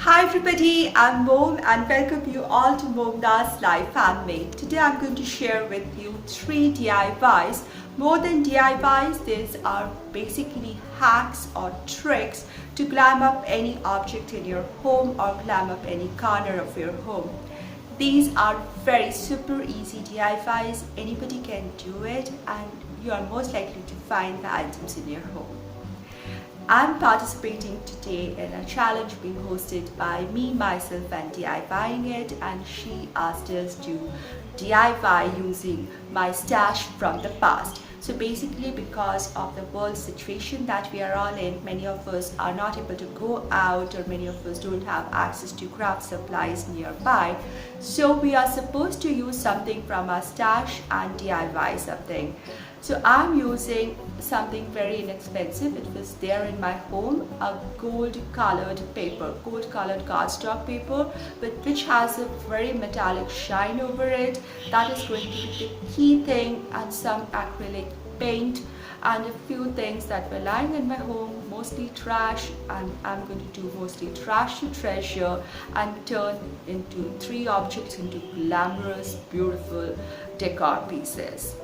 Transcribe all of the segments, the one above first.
Hi everybody, I'm Mom and welcome you all to Momna's Life Handmade. Today I'm going to share with you 3 DIYs. More than DIYs, these are basically hacks or tricks to glam up any object in your home or glam up any corner of your home. These are very super easy DIYs, anybody can do it and you are most likely to find the items in your home. I'm participating today in a challenge being hosted by me, myself and DIYing it, and she asked us to DIY using my stash from the past. So basically, because of the world situation that we are all in, many of us are not able to go out or many of us don't have access to craft supplies nearby. So we are supposed to use something from our stash and DIY something. So I'm using something very inexpensive. It was there in my home, a gold colored paper, gold colored cardstock paper, but which has a very metallic shine over it. That is going to be the key thing, and some acrylic paint and a few things that were lying in my home, mostly trash, and I'm going to do mostly trash to treasure and turn into 3 objects into glamorous, beautiful decor pieces.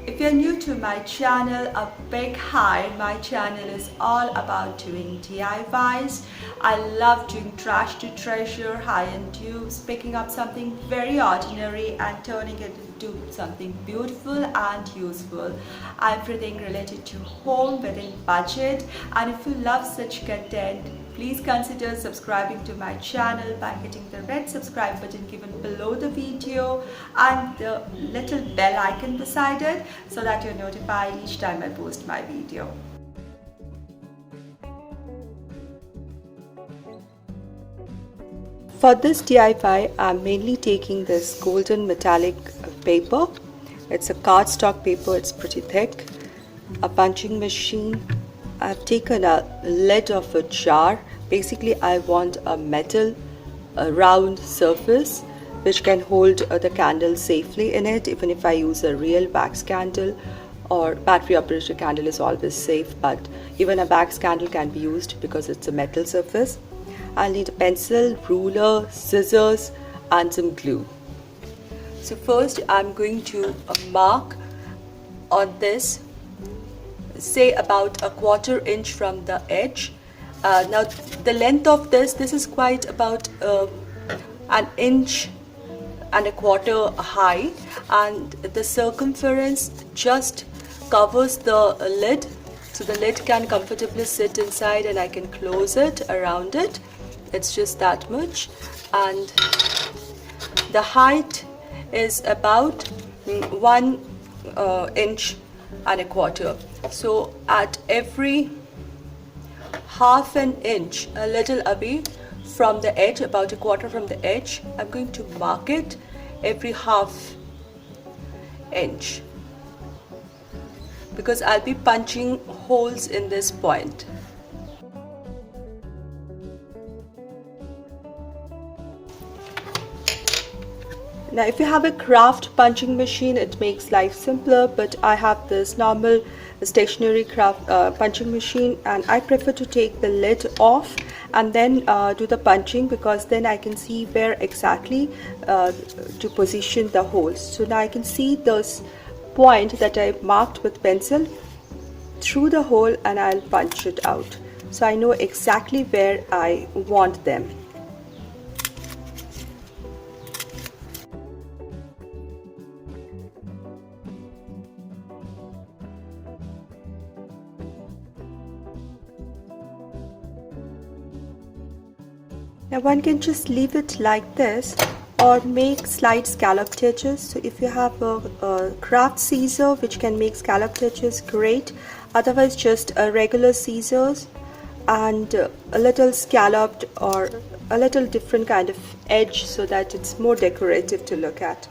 If you're new to my channel, a big hi. My channel is all about doing DIYs. I love doing trash to treasure, high-end dupes, picking up something very ordinary and turning it into something beautiful and useful. Everything related to home within budget. And if you love such content, please consider subscribing to my channel by hitting the red subscribe button given below the video and the little bell icon beside it so that you're notified each time I post my video. For this DIY, I'm mainly taking this golden metallic paper. It's a cardstock paper, it's pretty thick. A punching machine. I've taken a lid of a jar. Basically, I want a metal, a round surface which can hold the candle safely in it. Even if I use a real wax candle or battery operated candle is always safe, but even a wax candle can be used because it's a metal surface. I'll need a pencil, ruler, scissors and some glue. So first I'm going to mark on this, say about a 1/4 inch from the edge. Now the length of this is quite about 1.25 inches high, and the circumference just covers the lid, so the lid can comfortably sit inside and I can close it around it. It's just that much, and the height is about 1.25 inches. So at every 1/2 inch, a little away from the edge, about 1/4 from the edge, I'm going to mark it every 1/2 inch because I'll be punching holes in this point. Now if you have a craft punching machine, it makes life simpler, but I have this normal stationary craft punching machine, and I prefer to take the lid off and then do the punching, because then I can see where exactly to position the holes. So now I can see this point that I marked with pencil through the hole and I'll punch it out. So I know exactly where I want them. Now one can just leave it like this or make slight scalloped edges. So if you have a craft scissor which can make scalloped edges, great. Otherwise just a regular scissors and a little scalloped or a little different kind of edge so that it's more decorative to look at.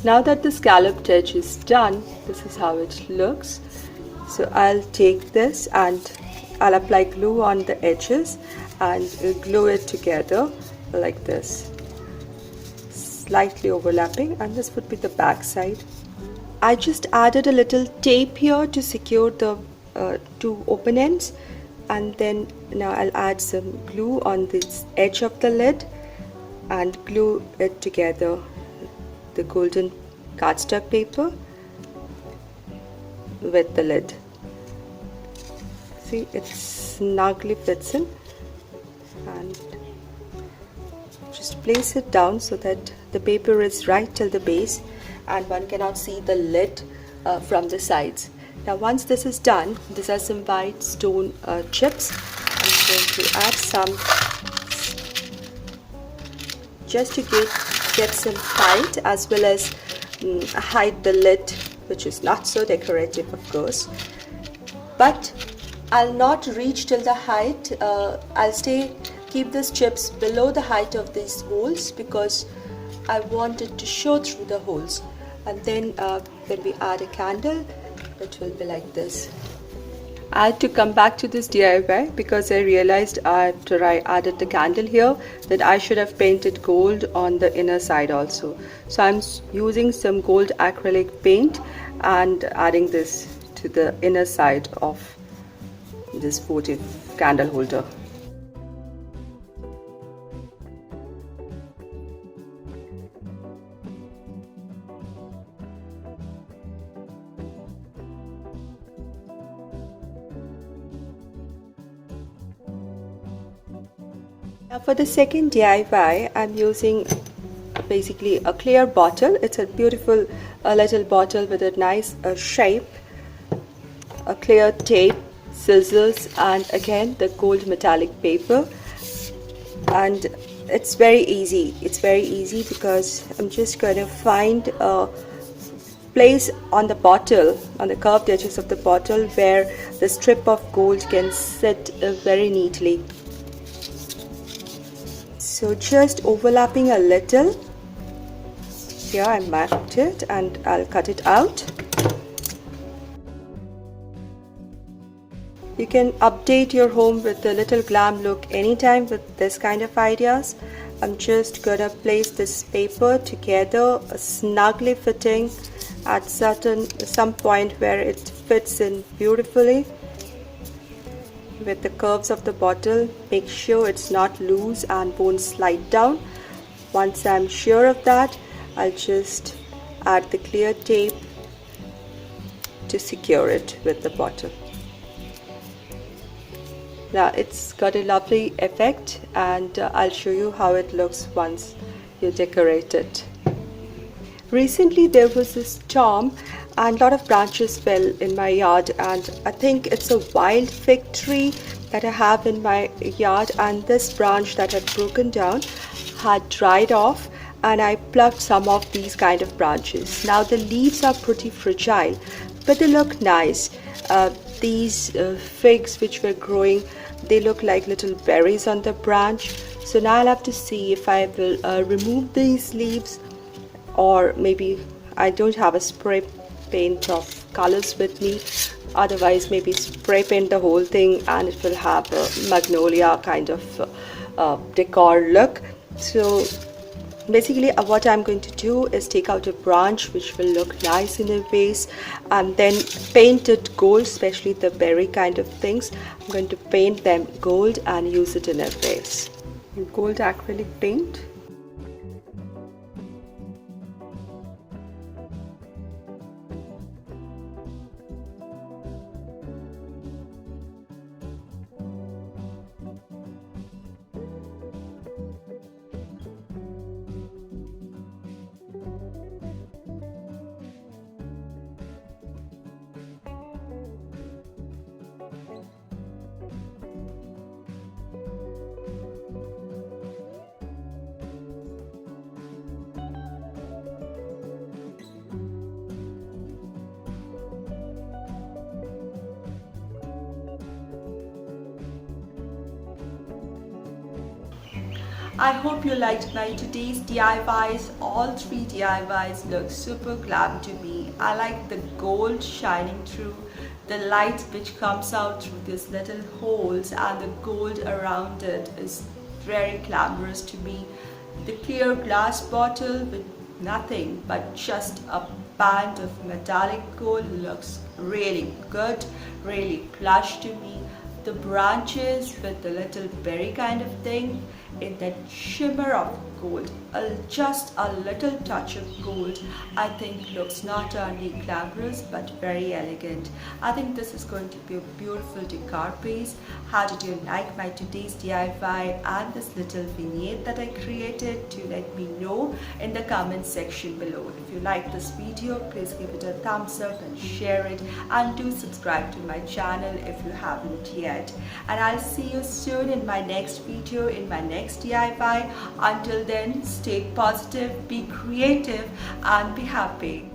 Now that the scalloped edge is done, this is how it looks. So I'll take this and I'll apply glue on the edges and glue it together like this, slightly overlapping, and this would be the back side. I just added a little tape here to secure the two open ends, and then now I'll add some glue on this edge of the lid and glue it together, the golden cardstock paper with the lid. See, it snugly fits in, and just place it down so that the paper is right till the base and one cannot see the lid from the sides. Now once this is done, these are some white stone chips. I'm going to add some just to get some height, as well as hide the lid, which is not so decorative of course. But I'll not reach till the height. I'll keep these chips below the height of these holes because I want it to show through the holes. And then when we add a candle, it will be like this. I had to come back to this DIY because I realized after I added the candle here that I should have painted gold on the inner side also. So I'm using some gold acrylic paint and adding this to the inner side of this votive candle holder. Now for the second DIY, I'm using basically a clear bottle. It's a beautiful little bottle with a nice shape, a clear tape, scissors, and again the gold metallic paper. And it's very easy. It's very easy because I'm just going to find a place on the bottle, on the curved edges of the bottle, where the strip of gold can sit very neatly. So just overlapping a little. Here I marked it and I'll cut it out. You can update your home with a little glam look anytime with this kind of ideas. I'm just gonna place this paper together, snugly fitting at some point where it fits in beautifully with the curves of the bottle. Make sure it's not loose and won't slide down. Once I'm sure of that, I'll just add the clear tape to secure it with the bottle. Now it's got a lovely effect, and I'll show you how it looks once you decorate it. Recently there was a storm and a lot of branches fell in my yard, and I think it's a wild fig tree that I have in my yard, and this branch that had broken down had dried off, and I plucked some of these kind of branches. Now the leaves are pretty fragile, but they look nice. These figs which were growing, they look like little berries on the branch. So now I'll have to see if I will remove these leaves, or maybe I don't have a spray paint of colors with me. Otherwise maybe spray paint the whole thing and it will have a magnolia kind of decor look. So basically what I'm going to do is take out a branch which will look nice in a vase and then paint it gold, especially the berry kind of things. I'm going to paint them gold and use it in a vase. Gold acrylic paint. I hope you liked my today's DIYs. All 3 DIYs look super glam to me. I like the gold shining through the light which comes out through these little holes and the gold around it is very glamorous to me. The clear glass bottle with nothing but just a band of metallic gold looks really good, really plush to me. The branches with the little berry kind of thing in that shimmer of gold, just a little touch of gold, I think looks not only glamorous but very elegant. I think this is going to be a beautiful decor piece. How did you like my today's DIY and this little vignette that I created? Do let me know in the comment section below. If you like this video, please give it a thumbs up and share it, and do subscribe to my channel if you haven't yet. And I'll see you soon in my next video, in my next DIY. Until then, stay positive, be creative, and be happy.